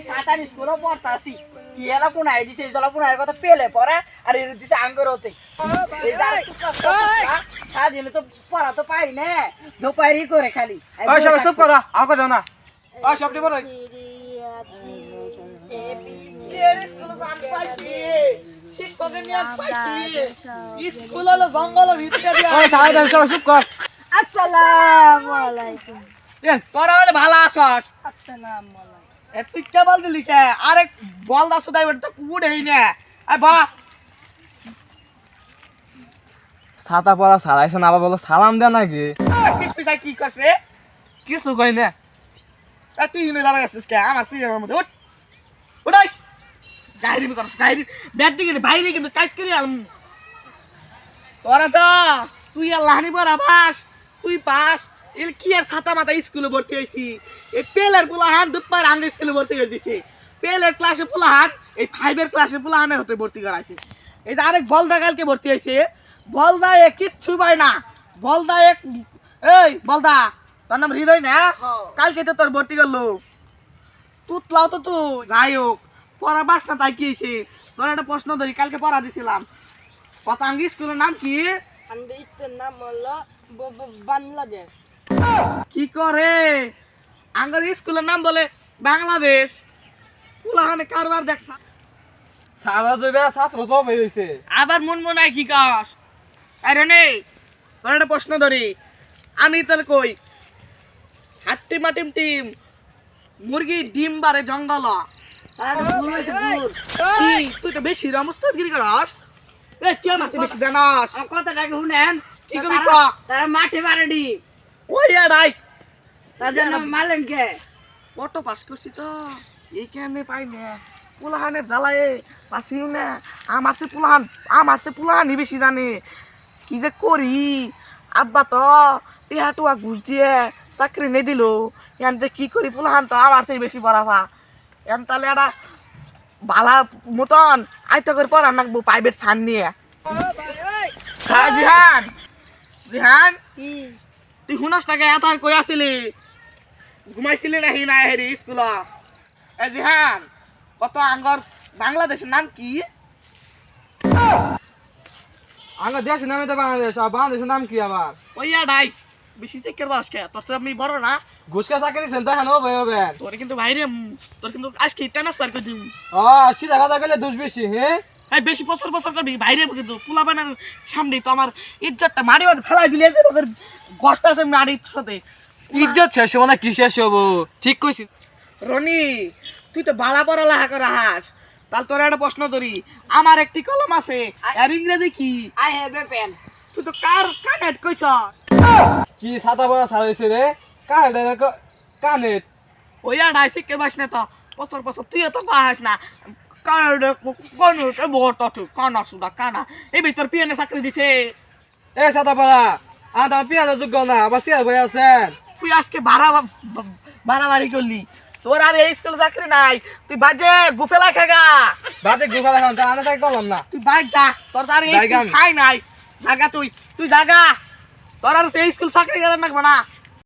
সাতান স্কুলে পড়তাছি কি এলা পুনাই দিছে এই জলা পুনাইয়ের কথা পেলে পরে আর এর দিছে আঙ্গর হতে এই যার সাদিনে তো পড়া তো পাই না দোপারি করে খালি ওই সব চুপ করো আগে যাও না ওই সবটি করো ওই সারা সব চুপ কর আসসালামু আলাইকুম। এ তোরা বলে ভালো আছস আসসালামু আলাইকুম। এ তুই কে বল দিলি কে আরে বল দাস দাই তো কুড়েই না আই বা ছাতা পড়া ছাড়াইছে না আবার বলো সালাম দেয় নাকি পিস পিসাই কি করছে কিছু কই না এ তুই নে দাঁড়া গেছিস কে আমার সিরিয়ালের মধ্যে উঠ উঠাই গাড়ি মে করছ গাড়ি ব্যাট দিকে বাইরে কিন্তু কাজ করে আলম তোরা তো তুই আল্লাহনি পড়া পাস তুই পাস এর কি আর ছাতা মাথা স্কুলে ভর্তি হইছি এই পেলের পোলাহান দুপার আঙ্গে স্কুলে ভর্তি করে দিছে পেলের ক্লাসে পোলাহান এই 5 এর ক্লাসে পোলাহানে হতে ভর্তি করাইছে এই যে আরেক বলদা কালকে ভর্তি হইছে বলদা এ কিচ্ছু পায় না বলদা এক এই বলদা তোর নাম হৃদয় না কালকে তো তোর ভর্তি করলো তুতলাও তো তুই যাই হোক পড়া বাস না তাই কি হয়েছে তোর একটা প্রশ্ন ধরি কালকে পড়া দিছিলাম পতাঙ্গি স্কুলের নাম কি আমাদের নাম হলো বাংলাদেশ। কি করে আঙ্গার স্কুলের নাম বলে বাংলাদেশ পুলাহানে কারবার দেখ সারা যাবে ছাত্র তো হয়েছে আবার মন মনায় কি কাস আরে নে তোর একটা প্রশ্ন ধরি আমি তোর কই হাট্টি মাটিম টিম মুরগি ডিম বারে জঙ্গল সারাটা ভুল হইছে ভুল কি তুই তো বেশি রমস্তগিরি করস এ কি আমার বেশি জানাস আর কথাটাকে শুনেন কি কবি ক তারা মাঠে বাড়ি ওই আড়াই তার জন্য মারলেন কে অটো পাস করছি তো এইখানে পাই না পুলাহানে জ্বালায় পাসিও না আমার সে পুলাহানি বেশি জানে কি যে করি আব্বা তো টিয়া ঘুষ দিয়ে চাকরি নে দিল এন যে কি করি পুলাহান তো আমার সেই বেশি পড়াফা এন তাহলে একটা বালা মতন আয়তো করে পড়া নাকবো প্রাইভেট ছান নিয়ে জিহান জিহান তুই শুনস নাকি এত আর কই আসিলি ঘুমাইছিলি নাকি না হেরি স্কুল এ জিহান কত আঙ্গর বাংলাদেশের নাম কি আমার দেশের নামে তো বাংলাদেশ আর বাংলাদেশের নাম কি আবার ওই আড়াই বেশি চেকের বাসকে তোর সাথে আমি বড় না ঘুষকা চাকরি চিন্তা কেন ভাই হবে তোর কিন্তু বাইরে তোর কিন্তু আজকে ট্রান্সফার করে দিবি ও সিধা কথা গেলে দুষ বেশি হ্যাঁ এই বেশি বছর বছর করবি বাইরে কিন্তু পোলা বানার সামনে তো আমার ইজ্জতটা মারি ফেলাই দিলে যে ওদের গস্ত আছে মারির সাথে ইজ্জত শেষ হবো না কি শেষ হবো ঠিক কইছি রনি তুই তো বালা পড়া লেখা করা হাস তাহলে তোর একটা প্রশ্ন ধরি আমার একটি কলম আছে আর ইংরেজি কি আই হ্যাভ এ পেন তুই তো কার কানেট কইছ কি ছাতা পড়া ছাড়াইছে রে কানেট ওই আড়াই শিখে বাস না তো বছর বছর তুই তো পাস না কানা সুদা কানা এই ভিতর পিয়ানে চাকরি দিছে এ ছাতা পড়া আর পিয়ানো যোগ্য না আবার সিয়ার ভাই আছেন তুই আজকে বাড়াবাড়ি করলি তোর আর এই স্কুলে চাকরি নাই তুই বাজে গুফেলা খেগা বাদে গুফা দেখান তা আনা চাই করলাম না তুই বাইক যা তোর আর এই জায়গা স্কুল খাই নাই জাগা তুই জাগা তোর আর এই স্কুল চাকরি করার নাকবে না